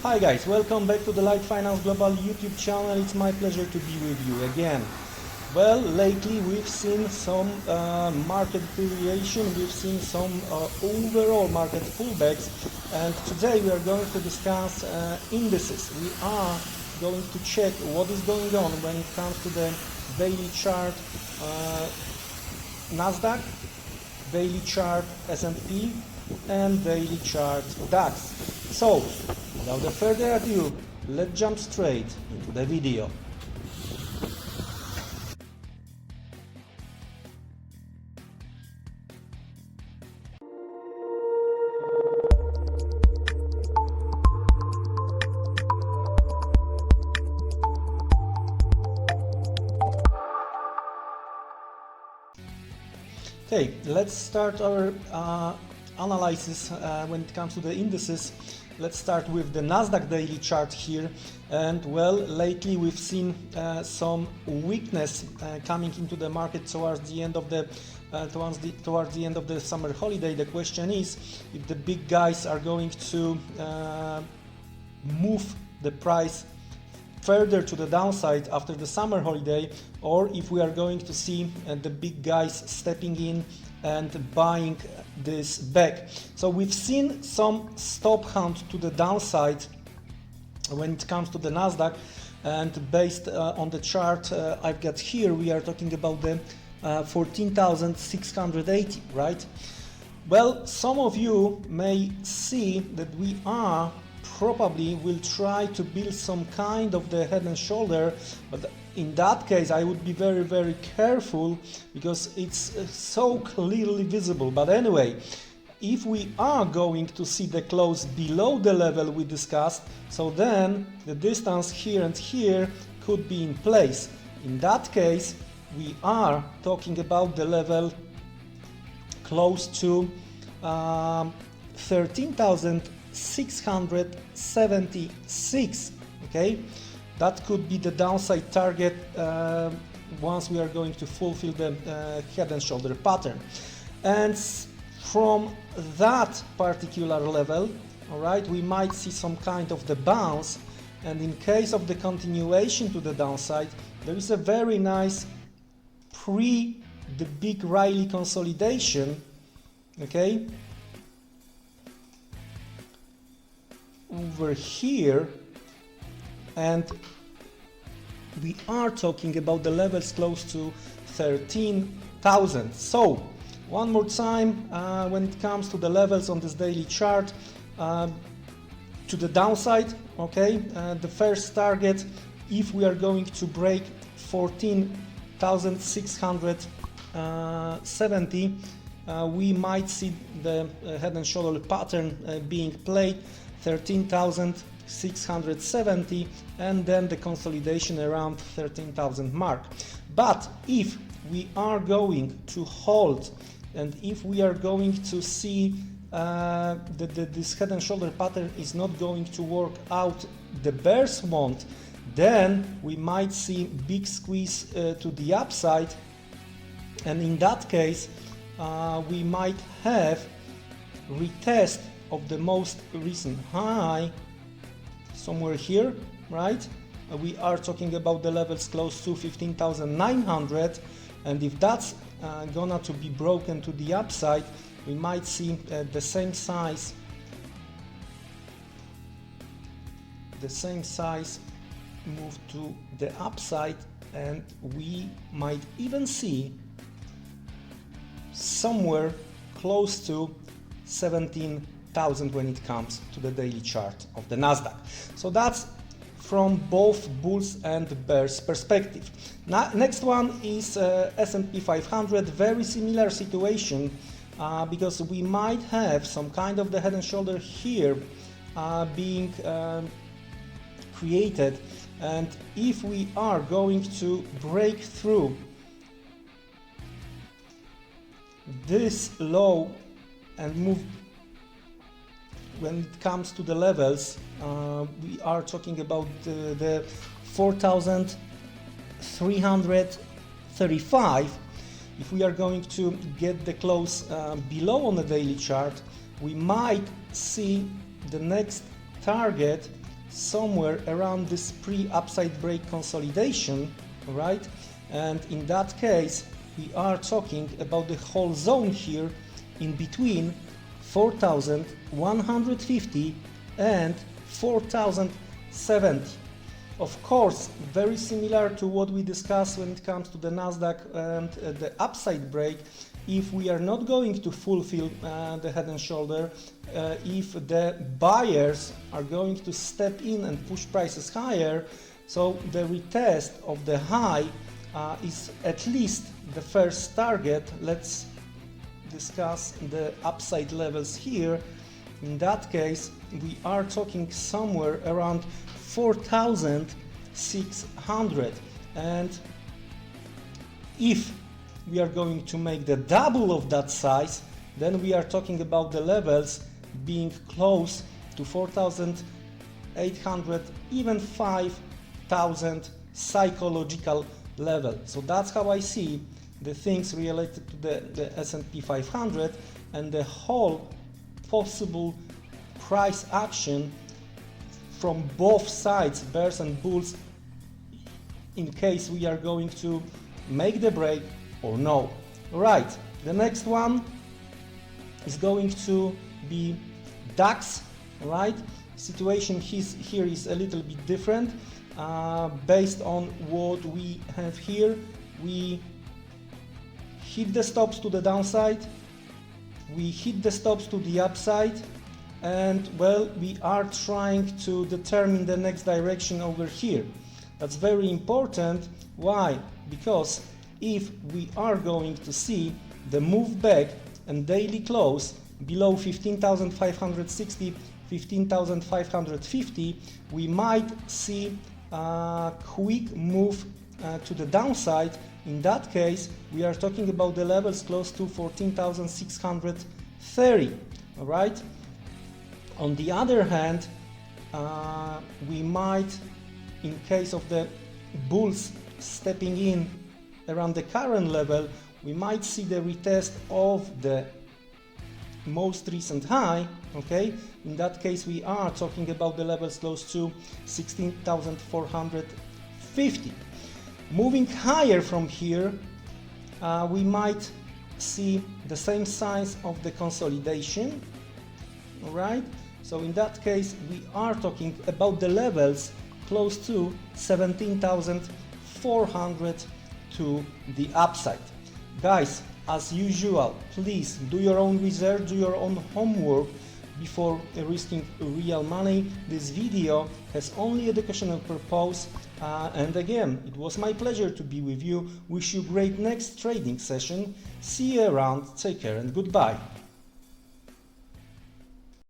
Hi guys, welcome back to the LiteFinance Global YouTube channel. It's my pleasure to be with you again. Well, lately we've seen some market deterioration, we've seen some overall market pullbacks, and today we are going to discuss indices. We are going to check what is going on when it comes to the daily chart Nasdaq, daily chart S&P, and daily chart DAX. So, without further ado, let's jump straight into the video. Okay, let's start our analysis when it comes to the indices. Let's start with the Nasdaq daily chart here, and well, lately we've seen some weakness coming into the market towards the end of the summer holiday. The question is if the big guys are going to move the price further to the downside after the summer holiday, or if we are going to see the big guys stepping in and buying this back. So we've seen some stop hunt to the downside when it comes to the Nasdaq, and based on the chart I've got here, we are talking about the 14,680, right? Well, some of you may see that we are probably will try to build some kind of the head and shoulder, but in that case I would be very careful because it's so clearly visible. But anyway, if we are going to see the close below the level we discussed, so then the distance here and here could be in place. In that case, we are talking about the level close to 13,676. Okay, that could be the downside target once we are going to fulfill the head and shoulder pattern. And from that particular level, all right, we might see some kind of the bounce, and in case of the continuation to the downside, there is a very nice the big rally consolidation, okay, over here, and we are talking about the levels close to 13,000. So one more time, when it comes to the levels on this daily chart, to the downside, okay, the first target, if we are going to break 14,670, we might see the head and shoulder pattern being played 13,670, and then the consolidation around 13,000 mark. But if we are going to hold, and if we are going to see this head and shoulder pattern is not going to work out, the bears want, then we might see big squeeze to the upside, and in that case we might have retest of the most recent high somewhere here, right? We are talking about the levels close to 15,900, and if that's gonna to be broken to the upside, we might see the same size move to the upside, and we might even see somewhere close to 17,000 when it comes to the daily chart of the Nasdaq. So that's from both bulls and bears perspective. Next one is S&P 500, very similar situation, because we might have some kind of the head and shoulder here being created, and if we are going to break through this low and move when it comes to the levels, we are talking about the 4,335. If we are going to get the close below on the daily chart, we might see the next target somewhere around this pre-upside break consolidation, right? And in that case, we are talking about the whole zone here in between 4,150 and 4,070. Of course, very similar to what we discussed when it comes to the Nasdaq and the upside break. If we are not going to fulfill the head and shoulder, if the buyers are going to step in and push prices higher, so the retest of the high is at least the first target. Let's discuss the upside levels here. In that case, we are talking somewhere around 4,600, and if we are going to make the double of that size, then we are talking about the levels being close to 4,800, even 5,000 psychological level. So that's how I see the things related to the S&P 500 and the whole possible price action from both sides, bears and bulls, in case we are going to make the break or no. Right, the next one is going to be DAX, right? Situation here is a little bit different. Based on what we have here, we hit the stops to the downside, we hit the stops to the upside, and well, we are trying to determine the next direction over here. That's very important. Why? Because if we are going to see the move back and daily close below 15,560, 15,550, we might see a quick move to the downside. In that case, we are talking about the levels close to 14,630, all right? On the other hand, we might, in case of the bulls stepping in around the current level, we might see the retest of the most recent high, okay? In that case, we are talking about the levels close to 16,450. Moving higher from here, we might see the same size of the consolidation, all right? So in that case, we are talking about the levels close to 17,400 to the upside. Guys, as usual, please do your own research, do your own homework before risking real money. This video has only educational purpose, and again, it was my pleasure to be with you. Wish you great next trading session. See you around, take care and goodbye.